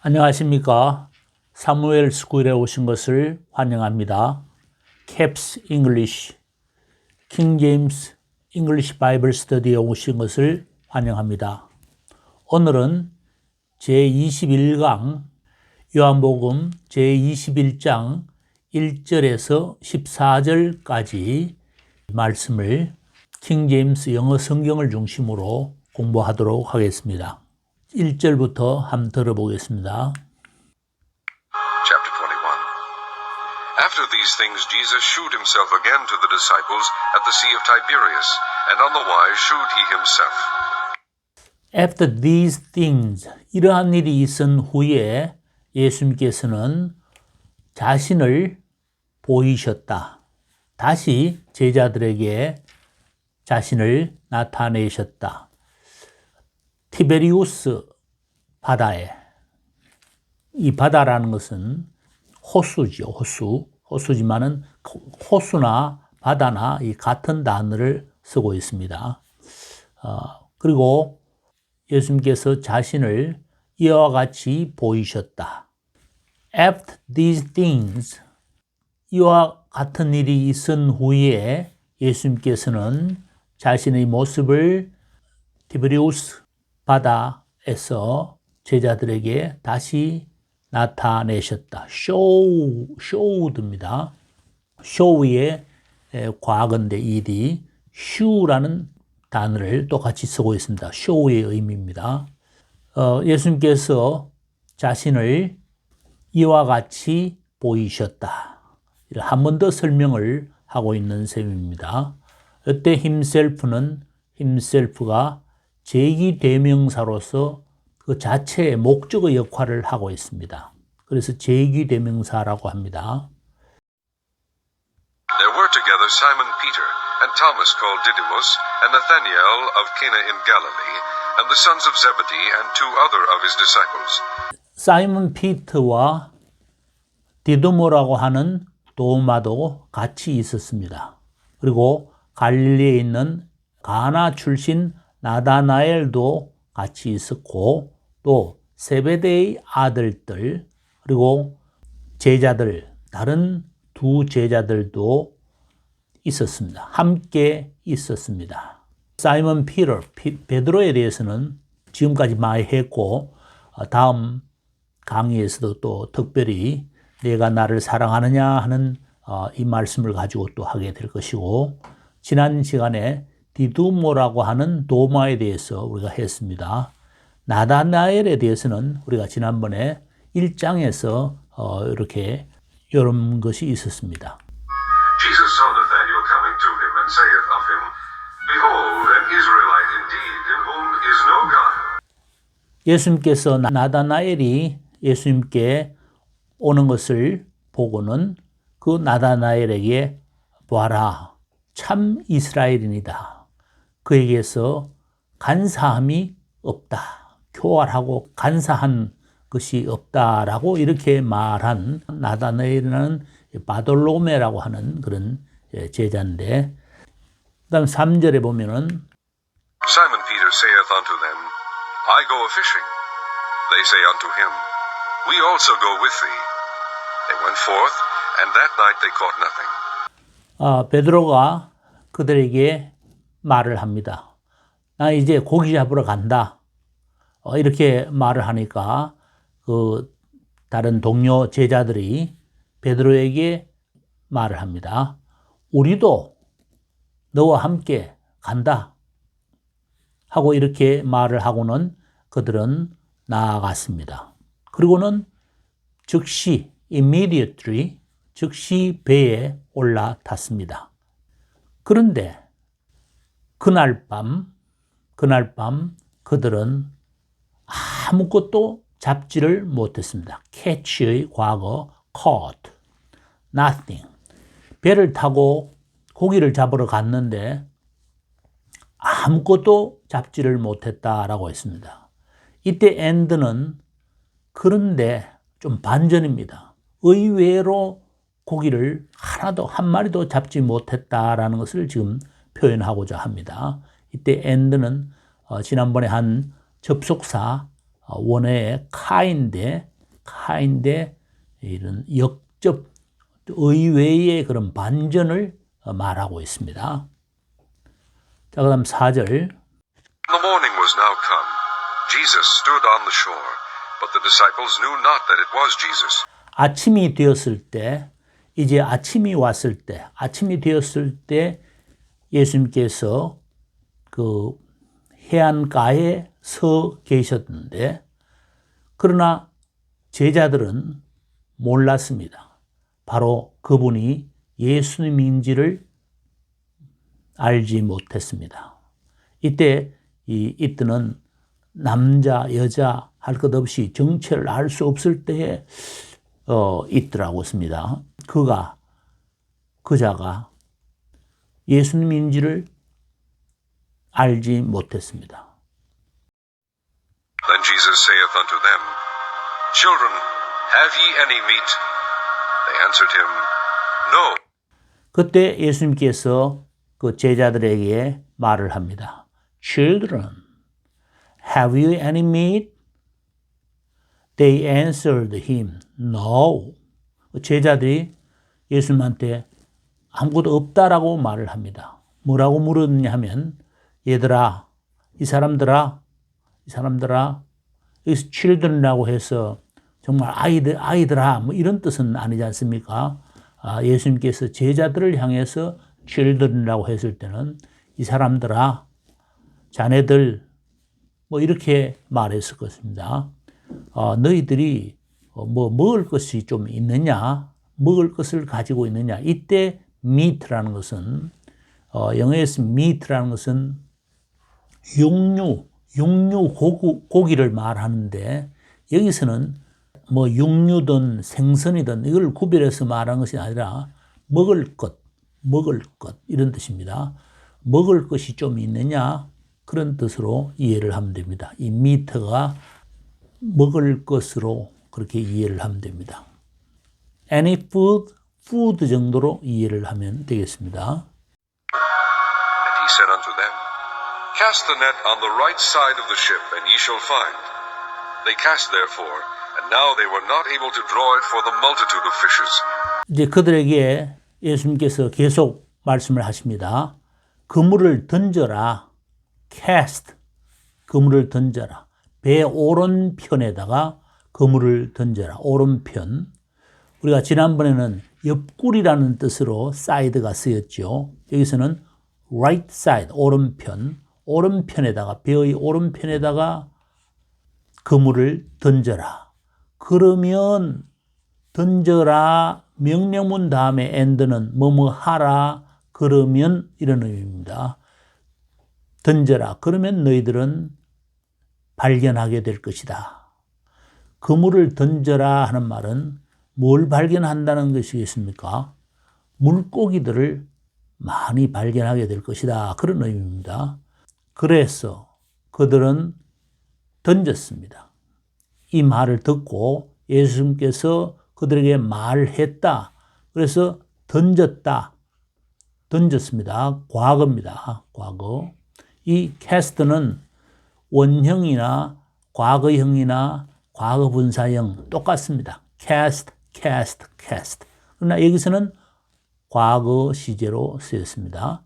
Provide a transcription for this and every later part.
안녕하십니까. 사무엘 스쿨에 오신 것을 환영합니다. CAPS English, King James English Bible Study에 오신 것을 환영합니다. 오늘은 제21강 요한복음 제21장 1절에서 14절까지 말씀을 킹 제임스 영어 성경을 중심으로 공부하도록 하겠습니다. 1절부터 한번 들어보겠습니다. Chapter 21. After these things Jesus shewed himself again to the disciples at the Sea of Tiberias, and on the wise shewed he himself. After these things, 이러한 일이 있은 후에 예수님께서는 자신을 보이셨다. 다시 제자들에게 자신을 나타내셨다. 티베리우스 바다에, 이 바다라는 것은 호수죠. 호수지만은 호수나 바다나 이 같은 단어를 쓰고 있습니다. 그리고 예수님께서 자신을 이와 같이 보이셨다. After these things, 이와 같은 일이 있은 후에 예수님께서는 자신의 모습을 티베리우스 바다에서 제자들에게 다시 나타내셨다. showed입니다. show의 과거인데 ed, shew라는 단어를 똑같이 쓰고 있습니다. show의 의미입니다. 예수님께서 자신을 이와 같이 보이셨다. 한 번 더 설명을 하고 있는 셈입니다. 이때 himself가 제기대명사로서 그 자체의 목적의 역할을 하고 있습니다. 그래서 제기대명사라고 합니다. There were together Simon Peter, and Thomas called Didymus, and Nathanael of Cana in Galilee, and the sons of Zebedee, and two other of his disciples. 사이먼 피터와 디두모라고 하는 도마도 같이 있었습니다. 그리고 갈릴리에 있는 가나 출신 나다나엘도 같이 있었고, 또 세베대의 아들들, 그리고 제자들, 다른 두 제자들도 있었습니다. 함께 있었습니다. 사이먼 피터, 베드로에 대해서는 지금까지 많이 했고, 다음 강의에서도 또 특별히 내가 나를 사랑하느냐 하는 이 말씀을 가지고 또 하게 될 것이고, 지난 시간에 디두모라고 하는 도마에 대해서 우리가 했습니다. 나다나엘에 대해서는 우리가 지난번에 1장에서 이렇게 이런 것이 있었습니다. Jesus saw Nathanael coming to him, and saith of him, Behold, an Israelite indeed, in whom is no guile. 예수님께서 나다나엘이 예수님께 오는 것을 보고는 그 나다나엘에게 보아라, 참 이스라엘인이다. 그에게서 간사함이 없다. 교활하고 간사한 것이 없다라고 이렇게 말한 나다나엘은 바돌로메라고 하는 그런 제자인데, 그 다음 3절에 보면은 Simon Peter saith unto them, I go a-fishing. They say unto him, We also go with thee. They went forth, and that night they caught nothing. 베드로가 그들에게 말을 합니다. 나 이제 고기 잡으러 간다. 이렇게 말을 하니까 그 다른 동료 제자들이 베드로에게 말을 합니다. 우리도 너와 함께 간다. 하고 이렇게 말을 하고는 그들은 나아갔습니다. 그리고는 immediately 즉시 배에 올라탔습니다. 그런데 그날 밤 그들은 아무것도 잡지를 못했습니다. catch의 과거 caught, nothing. 배를 타고 고기를 잡으러 갔는데 아무것도 잡지를 못했다라고 했습니다. 이때 end는 그런데 좀 반전입니다. 의외로 고기를 하나도 한 마리도 잡지 못했다라는 것을 지금 표현하고자 합니다. 이때 end는 지난번에 한 접속사 원어의 카인데 kind의 이런 역접, 의외의 그런 반전을 말하고 있습니다. 자, 그 다음 4절. The morning was now come. Jesus stood on the shore, but the disciples knew not that it was Jesus. 아침이 되었을 때, 이제 아침이 왔을 때, 아침이 되었을 때 예수님께서 그 해안가에 서 계셨는데, 그러나 제자들은 몰랐습니다. 바로 그분이 예수님인지를 알지 못했습니다. 이때 이때는 남자, 여자 할 것 없이 정체를 알 수 없을 때에 있더라고 했습니다. 그자가 예수님인지를 알지 못했습니다. Then Jesus saith unto them, Children, have ye any meat? They answered him, No. 그때 예수님께서 그 제자들에게 말을 합니다. Children, have you any meat? They answered him, No. 제자들이 예수님한테 아무것도 없다라고 말을 합니다. 뭐라고 물었냐 하면, 얘들아, 이 사람들아, 여기서 children이라고 해서 정말 아이들아, 뭐 이런 뜻은 아니지 않습니까? 예수님께서 제자들을 향해서 children이라고 했을 때는 이 사람들아, 자네들, 뭐 이렇게 말했을 것입니다. 너희들이 뭐 먹을 것이 좀 있느냐? 먹을 것을 가지고 있느냐? 이때 meat라는 것은 영어에서 meat라는 것은 육류 고기를 말하는데, 여기서는 뭐 육류든 생선이든 이걸 구별해서 말하는 것이 아니라 먹을 것 이런 뜻입니다. 먹을 것이 좀 있느냐 그런 뜻으로 이해를 하면 됩니다. 이 meat가 먹을 것으로 그렇게 이해를 하면 됩니다. Any food 정도로 이해를 하면 되겠습니다. And he said unto them, Cast the net on the right side of the ship, and ye shall find. They cast therefore, and now they were not able to draw it for the multitude of fishes. 이제 그들에게 예수님께서 계속 말씀을 하십니다. 그물을 던져라. cast, 그물을 던져라. 배 오른편에다가 그물을 던져라. 오른편. 우리가 지난번에는 옆구리라는 뜻으로 side가 쓰였죠. 여기서는 right side, 오른편에다가, 배의 오른편에다가 그물을 던져라. 그러면 던져라, 명령문 다음에 and는 뭐뭐 하라, 그러면 이런 의미입니다. 던져라. 그러면 너희들은 발견하게 될 것이다. 그물을 던져라 하는 말은 뭘 발견한다는 것이겠습니까? 물고기들을 많이 발견하게 될 것이다. 그런 의미입니다. 그래서 그들은 던졌습니다. 이 말을 듣고 예수님께서 그들에게 말했다. 그래서 던졌습니다. 과거입니다. 과거. 이 cast는 원형이나 과거형이나 과거분사형 똑같습니다. cast. 그러나 여기서는 과거 시제로 쓰였습니다.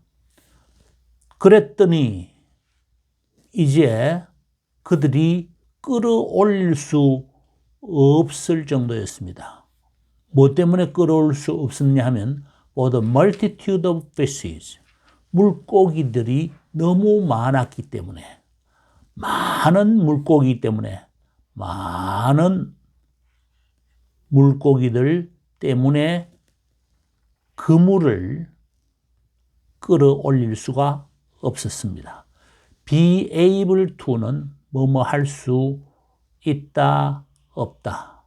그랬더니 이제 그들이 끌어올릴 수 없을 정도였습니다. 뭐 때문에 끌어올 수 없었냐 하면 for the multitude of fishes, 물고기들이 너무 많았기 때문에, 많은 물고기 때문에, 많은 물고기들 때문에 그물을 끌어올릴 수가 없었습니다. be able to는 뭐뭐 할 수 있다, 없다.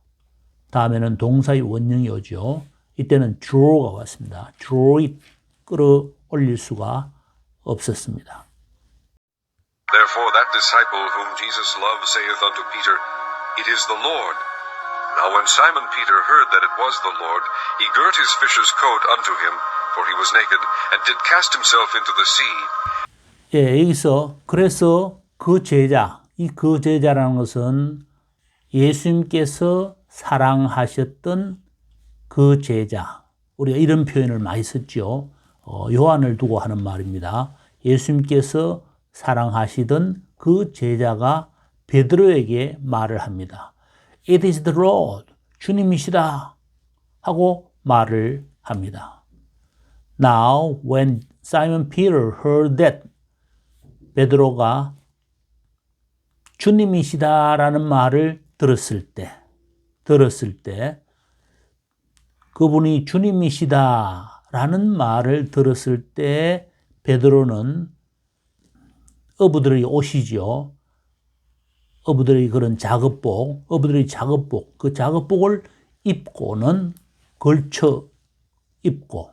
다음에는 동사의 원형이 오죠. 이때는 draw가 왔습니다. draw it, 끌어올릴 수가 없었습니다. Therefore that disciple whom Jesus loved saith unto Peter, It is the Lord. Now when Simon Peter heard that it was the Lord, he girt his fisher's coat unto him, for he was naked, and did cast himself into the sea. 예, 여기서 그래서 그 제자라는 것은 예수님께서 사랑하셨던 그 제자. 우리가 이런 표현을 많이 썼죠. 요한을 두고 하는 말입니다. 예수님께서 사랑하시던 그 제자가 베드로에게 말을 합니다. It is the Lord. 주님이시다. 하고 말을 합니다. Now, when Simon Peter heard that, 베드로가 주님이시다라는 말을 들었을 때, 그분이 주님이시다라는 말을 들었을 때, 베드로는 어부들의 옷이죠. 어부들의 그런 작업복, 그 작업복을 입고는 걸쳐 입고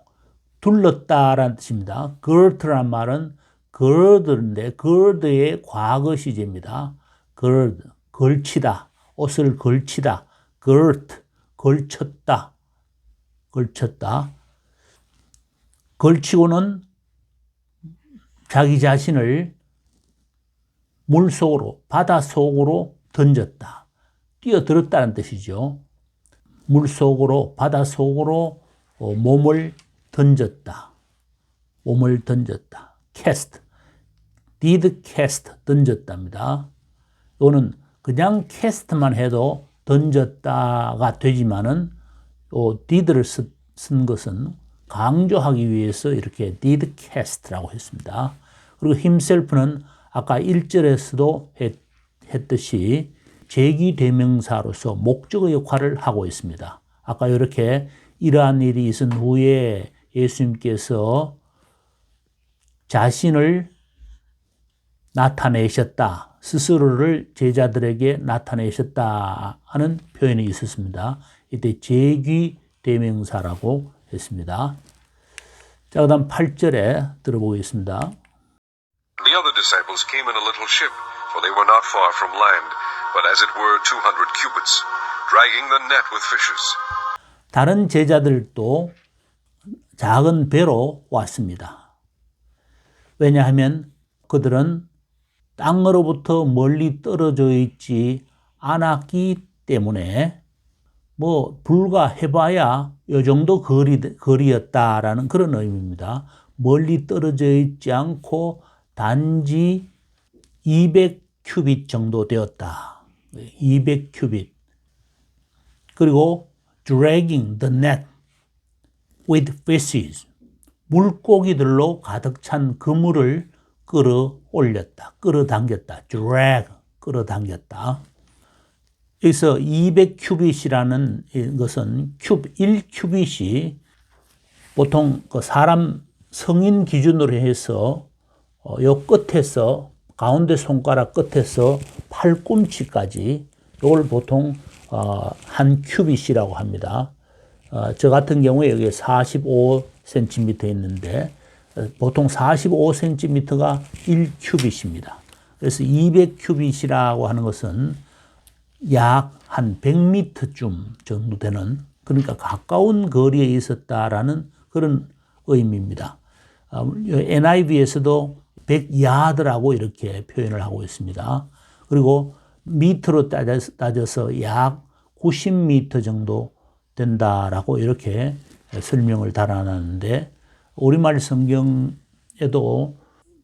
둘렀다라는 뜻입니다. girt란 말은 gird인데 gird의 과거 시제입니다. gird, 걸치다, 옷을 걸치다, girt, 걸쳤다. 걸치고는 자기 자신을 물 속으로, 바다 속으로 던졌다. 뛰어들었다는 뜻이죠. 물 속으로, 바다 속으로 몸을 던졌다. cast. did cast, 던졌답니다. 이거는 그냥 cast만 해도 던졌다가 되지만은 did를 쓴 것은 강조하기 위해서 이렇게 did cast라고 했습니다. 그리고 himself는 아까 1절에서도 했듯이 제기대명사로서 목적의 역할을 하고 있습니다. 아까 이렇게 이러한 일이 있은 후에 예수님께서 자신을 나타내셨다. 스스로를 제자들에게 나타내셨다 하는 표현이 있었습니다. 이때 제기대명사라고 했습니다. 자, 그 다음 8절에 들어보겠습니다. The other disciples came in a little ship, for they were not far from land, but as it were 200 cubits, dragging the net with fishes. 다른 제자들도 작은 배로 왔습니다. 왜냐하면 그들은 땅으로부터 멀리 떨어져 있지 않았기 때문에 불과 해봐야 이 정도 거리였다라는 그런 의미입니다. 멀리 떨어져 있지 않고 단지 200큐빗 정도 되었다. 200큐빗. 그리고 dragging the net with fishes. 물고기들로 가득 찬 그물을 끌어당겼다. drag, 끌어당겼다. 여기서 200큐빗이라는 것은 1큐빗이 보통 그 사람 성인 기준으로 해서 요 끝에서 가운데 손가락 끝에서 팔꿈치까지 이걸 보통 한 큐빗이라고 합니다. 저 같은 경우에 여기 45cm 있는데 보통 45cm가 1큐빗입니다. 그래서 200큐빗이라고 하는 것은 약 한 100m쯤 정도 되는, 그러니까 가까운 거리에 있었다라는 그런 의미입니다. NIV에서도 100야드라고 이렇게 표현을 하고 있습니다. 그리고 미터로 따져서 약 90m 정도 된다라고 이렇게 설명을 달아놨는데, 우리말 성경에도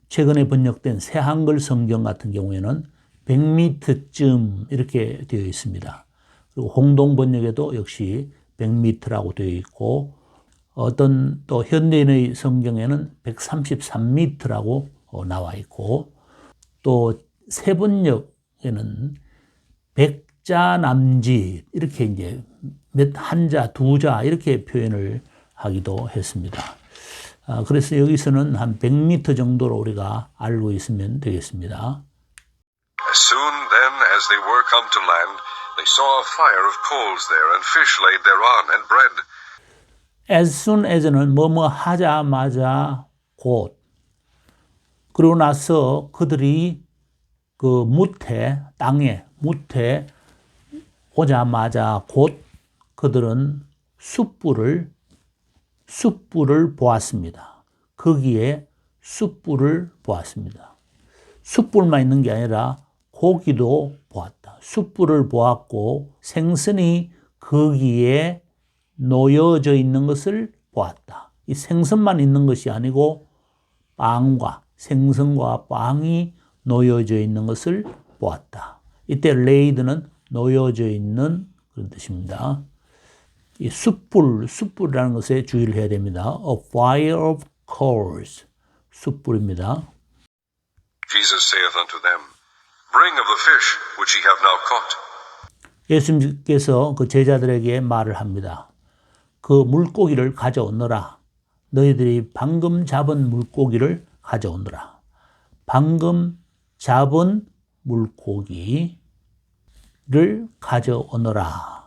최근에 번역된 새 한글 성경 같은 경우에는 100m쯤 이렇게 되어 있습니다. 그리고 홍동 번역에도 역시 100m라고 되어 있고, 어떤 또 현대인의 성경에는 133m라고 나와 있고, 또 새 번역에는 백자남짓 이렇게 이제 한자, 두자 이렇게 표현을 하기도 했습니다. 그래서 여기서는 한 100m 정도로 우리가 알고 있으면 되겠습니다. As soon then as they were come to land, they saw a fire of coals there, and fish laid thereon, and bread. As soon as는 뭐뭐 하자마자 곧. 그러고 나서 그들이 그 땅에 오자마자 곧 그들은 숯불을 보았습니다. 거기에 숯불을 보았습니다. 숯불만 있는 게 아니라 고기도 보았다. 숯불을 보았고 생선이 거기에 놓여져 있는 것을 보았다. 이 생선만 있는 것이 아니고 빵과 생선과 빵이 놓여져 있는 것을 보았다. 이때 laid는 놓여져 있는 그런 뜻입니다. 이 숯불이라는 것에 주의를 해야 됩니다. A fire of coals, 숯불입니다. Jesus saith unto them, Bring of the fish which ye have now caught. 예수님께서 그 제자들에게 말을 합니다. 그 물고기를 가져오너라. 너희들이 방금 잡은 물고기를 가져오너라. 방금 잡은 물고기를 가져오너라.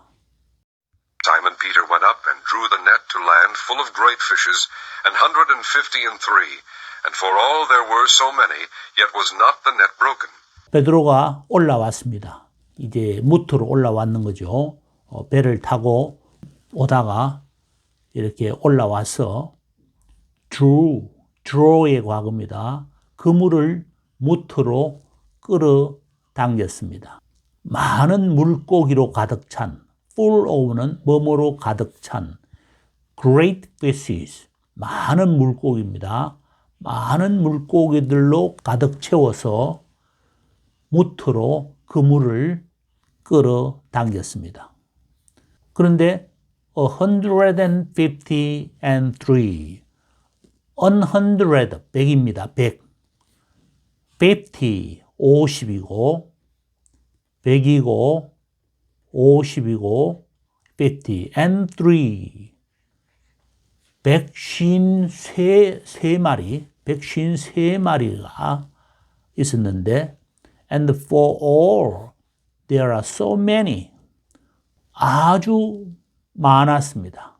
Simon Peter went up and drew the net to land full of great fishes, 153. And for all there were so many, yet was not the net broken. 베드로가 올라왔습니다. 이제 무트로 올라왔는 거죠. 배를 타고 오다가 이렇게 올라와서 draw의 과거입니다. 그물을 무트로 끌어당겼습니다. 많은 물고기로 가득 찬, full of는 뭐뭐로 가득 찬, great fishes, 많은 물고기입니다. 많은 물고기들로 가득 채워서 무트로 그물을 끌어당겼습니다. 그런데 153, 100입니다. 100. 50, 50이고 100이고 50이고 50 and 3 153마리가 있었는데 and for all there are so many 아주 많았습니다.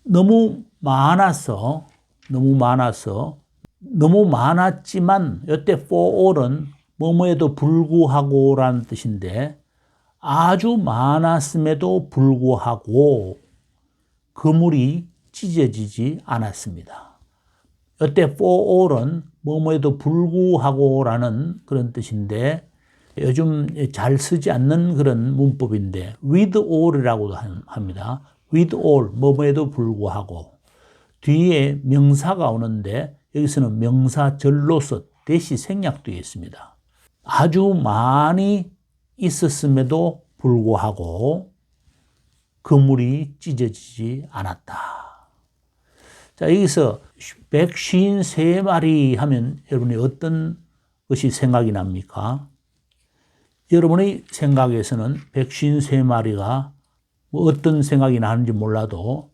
너무 많았지만 이때 for all은 뭐뭐에도 불구하고라는 뜻인데 아주 많았음에도 불구하고 그물이 찢어지지 않았습니다. 이때 for all은 뭐뭐에도 불구하고라는 그런 뜻인데 요즘 잘 쓰지 않는 그런 문법인데 with all이라고도 합니다. with all, 뭐뭐에도 불구하고 뒤에 명사가 오는데 여기서는 명사절로서 대시 생략되어 있습니다. 아주 많이 있었음에도 불구하고 그물이 찢어지지 않았다. 자, 여기서 153마리 하면 여러분이 어떤 것이 생각이 납니까? 여러분의 생각에서는 153마리가 뭐 어떤 생각이 나는지 몰라도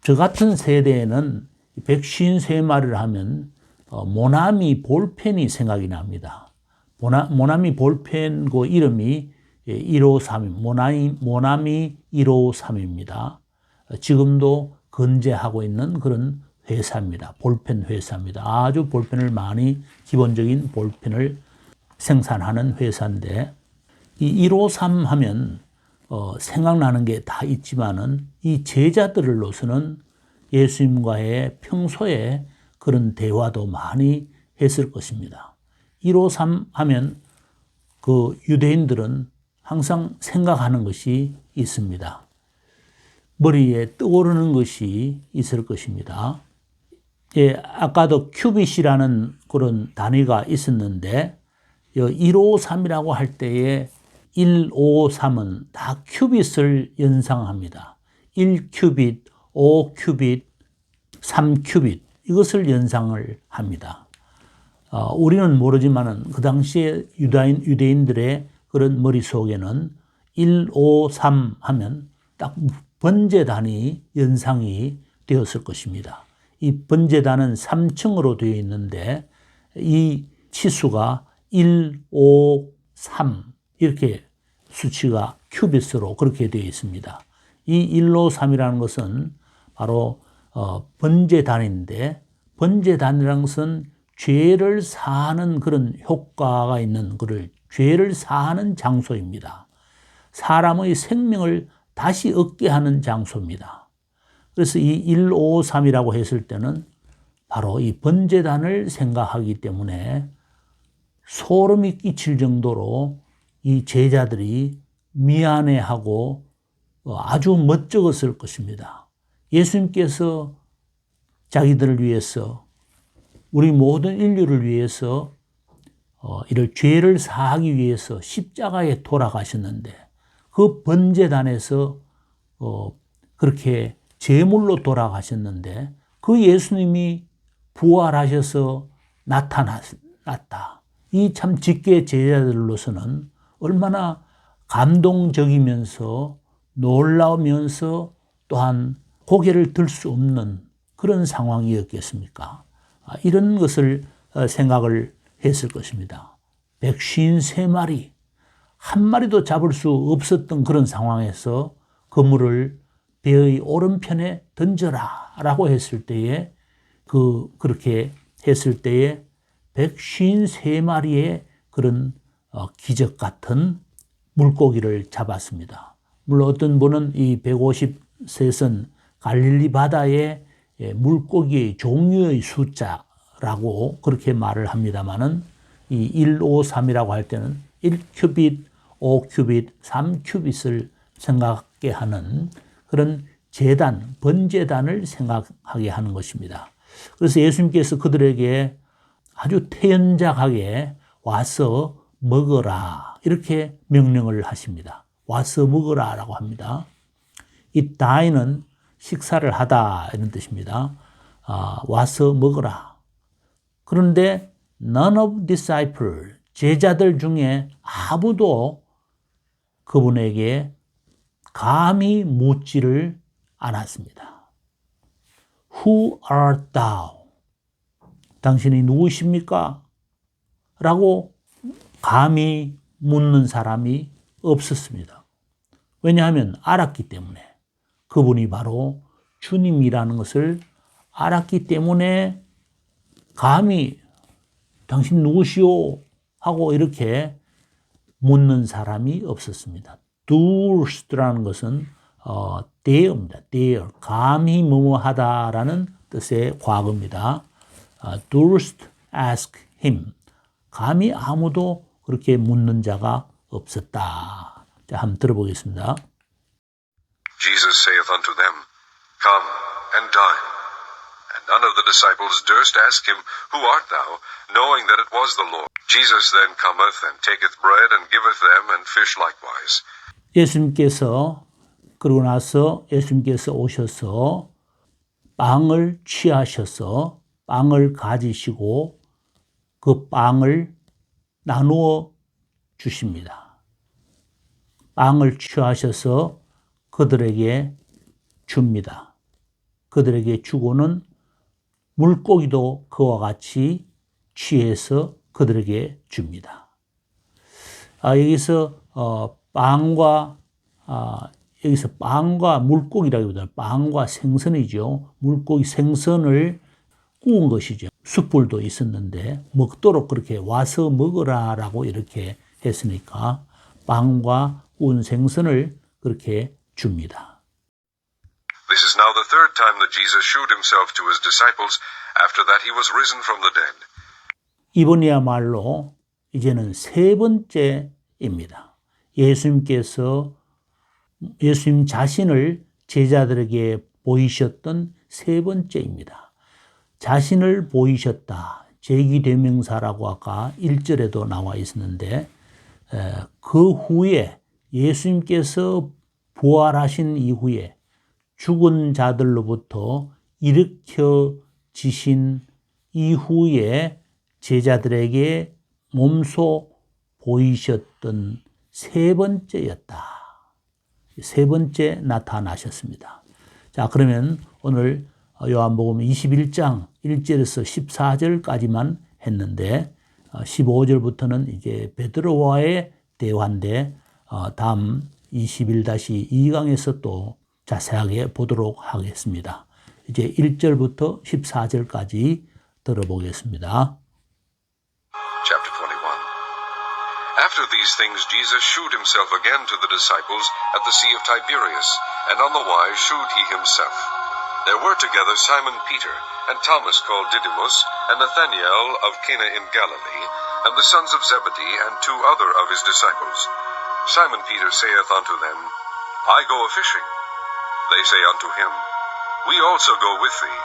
저 같은 세대에는 153마리를 하면 모나미 볼펜이 생각이 납니다. 모나미 볼펜 그 이름이 153, 모나미 153입니다. 지금도 건재하고 있는 그런 회사입니다. 볼펜 회사입니다. 아주 볼펜을 많이 기본적인 볼펜을 생산하는 회사인데 이 153 하면 생각나는 게 다 있지만은 이 제자들로서는 예수님과의 평소에 그런 대화도 많이 했을 것입니다. 153 하면 그 유대인들은 항상 생각하는 것이 있습니다. 머리에 떠오르는 것이 있을 것입니다. 예, 아까도 큐빗이라는 그런 단위가 있었는데 153이라고 할 때에 153은 다 큐빗을 연상합니다. 1큐빗, 5큐빗, 3큐빗 이것을 연상을 합니다. 우리는 모르지만은 그 당시에 유대인들의 그런 머릿속에는 153 하면 딱 번제단이 연상이 되었을 것입니다. 이 번제단은 3층으로 되어 있는데 이 치수가 1, 5, 3 이렇게 수치가 큐빗으로 그렇게 되어 있습니다. 이 153이라는 것은 바로 번제단인데 번제단이라는 것은 죄를 사하는 그런 효과가 있는 죄를 사하는 장소입니다. 사람의 생명을 다시 얻게 하는 장소입니다. 그래서 이 153이라고 했을 때는 바로 이 번제단을 생각하기 때문에 소름이 끼칠 정도로 이 제자들이 미안해하고 아주 멋쩍었을 것입니다. 예수님께서 자기들을 위해서 우리 모든 인류를 위해서 이를 죄를 사하기 위해서 십자가에 돌아가셨는데 그 번제단에서 그렇게 제물로 돌아가셨는데 그 예수님이 부활하셔서 나타났다. 이 참 직계 제자들로서는 얼마나 감동적이면서 놀라우면서 또한 고개를 들 수 없는 그런 상황이었겠습니까? 이런 것을 생각을 했을 것입니다. 153마리, 한 마리도 잡을 수 없었던 그런 상황에서 그물을 배의 오른편에 던져라 라고 했을 때에 그렇게 했을 때에 153마리의 그런 기적 같은 물고기를 잡았습니다. 물론 어떤 분은 이 153은 갈릴리 바다의 물고기의 종류의 숫자라고 그렇게 말을 합니다만은 이 153이라고 할 때는 1큐빗, 5큐빗, 3큐빗을 생각하게 하는 그런 제단, 번제단을 생각하게 하는 것입니다. 그래서 예수님께서 그들에게 아주 태연작하게 와서 먹어라 이렇게 명령을 하십니다. 와서 먹어라라고 합니다. 이 다이는 식사를 하다 이런 뜻입니다. 와서 먹어라. 그런데 none of disciples, 제자들 중에 아무도 그분에게 감히 묻지를 않았습니다. Who art thou? 당신이 누구십니까? 라고 감히 묻는 사람이 없었습니다. 왜냐하면 알았기 때문에 그분이 바로 주님이라는 것을 알았기 때문에 감히 당신 누구시오? 하고 이렇게 묻는 사람이 없었습니다. durst라는 것은 dare입니다. dare, 감히 뭐뭐하다라는 뜻의 과거입니다. durst ask him, 감히 아무도 그렇게 묻는 자가 없었다. 자, 한번 들어보겠습니다. Jesus saith unto them, Come and dine. And none of the disciples durst ask him, Who art thou? Knowing that it was the Lord. Jesus then cometh and taketh bread and giveth them, and fish likewise. 예수님께서 그러고 나서 예수님께서 오셔서 빵을 취하셔서 빵을 가지시고 그 빵을 나누어 주십니다. 빵을 취하셔서 그들에게 줍니다. 그들에게 주고는 물고기도 그와 같이 취해서 그들에게 줍니다. 여기서 빵과 물고기라기보다는 빵과 생선이죠. 물고기 생선을 구운 것이죠. 숯불도 있었는데 먹도록 그렇게 와서 먹으라라고 이렇게 했으니까 빵과 구운 생선을 그렇게 줍니다. This is now the third time that Jesus shewed himself to his disciples after that he was risen from the dead. 이번이야말로 이제는 세 번째입니다. 예수님 자신을 제자들에게 보이셨던 세 번째입니다. 자신을 보이셨다. 제기대명사라고 아까 1절에도 나와 있었는데 그 후에 예수님께서 부활하신 이후에 죽은 자들로부터 일으켜지신 이후에 제자들에게 몸소 보이셨던 세 번째였다. 세 번째 나타나셨습니다. 자, 그러면 오늘 요한복음 21장 1절에서 14절까지만 했는데 15절부터는 이제 베드로와의 대화인데 다음 21-2강에서 또 자세하게 보도록 하겠습니다. 이제 1절부터 14절까지 들어보겠습니다. Chapter 21. After these things Jesus shewed himself again to the disciples at the Sea of Tiberias, and on the wise shewed he himself. There were together Simon Peter, and Thomas called Didymus, and Nathanael of Cana in Galilee, and the sons of Zebedee, and two other of his disciples. Simon Peter saith unto them, I go a-fishing. They say unto him, We also go with thee.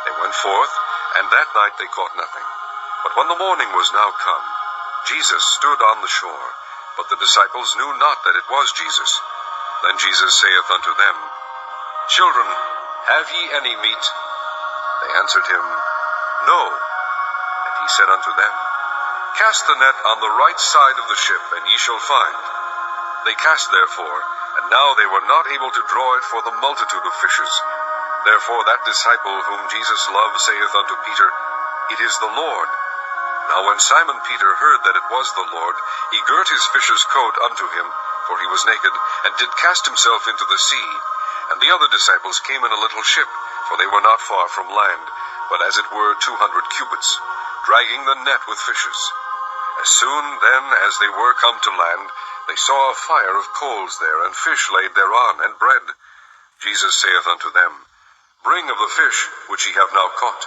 They went forth, and that night they caught nothing. But when the morning was now come, Jesus stood on the shore, but the disciples knew not that it was Jesus. Then Jesus saith unto them, Children, have ye any meat? They answered him, No. And he said unto them, Cast the net on the right side of the ship, and ye shall find. They cast therefore, and now they were not able to draw it for the multitude of fishes. Therefore that disciple whom Jesus loved saith unto Peter, It is the Lord. Now when Simon Peter heard that it was the Lord, he girt his fisher's coat unto him, for he was naked, and did cast himself into the sea. And the other disciples came in a little ship, for they were not far from land, but as it were 200 cubits, dragging the net with fishes. As soon then as they were come to land, they saw a fire of coals there, and fish laid thereon, and bread. Jesus saith unto them, Bring of the fish which ye have now caught.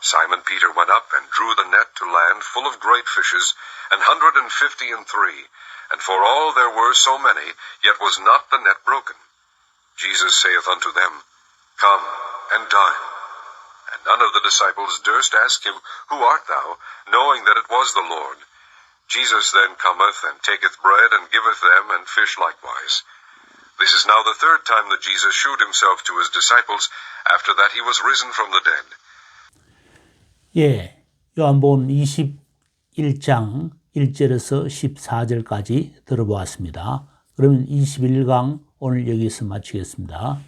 Simon Peter went up and drew the net to land full of great fishes, 153. And for all there were so many, yet was not the net broken. Jesus saith unto them, Come and dine. And none of the disciples durst ask him, Who art thou? Knowing that it was the Lord. Jesus then cometh, and taketh bread, and giveth them, and fish likewise. This is now the third time that Jesus shewed himself to his disciples, after that he was risen from the dead. 예, 요한복음 21장 1절에서 14절까지 들어보았습니다. 그러면 21강 오늘 여기서 마치겠습니다.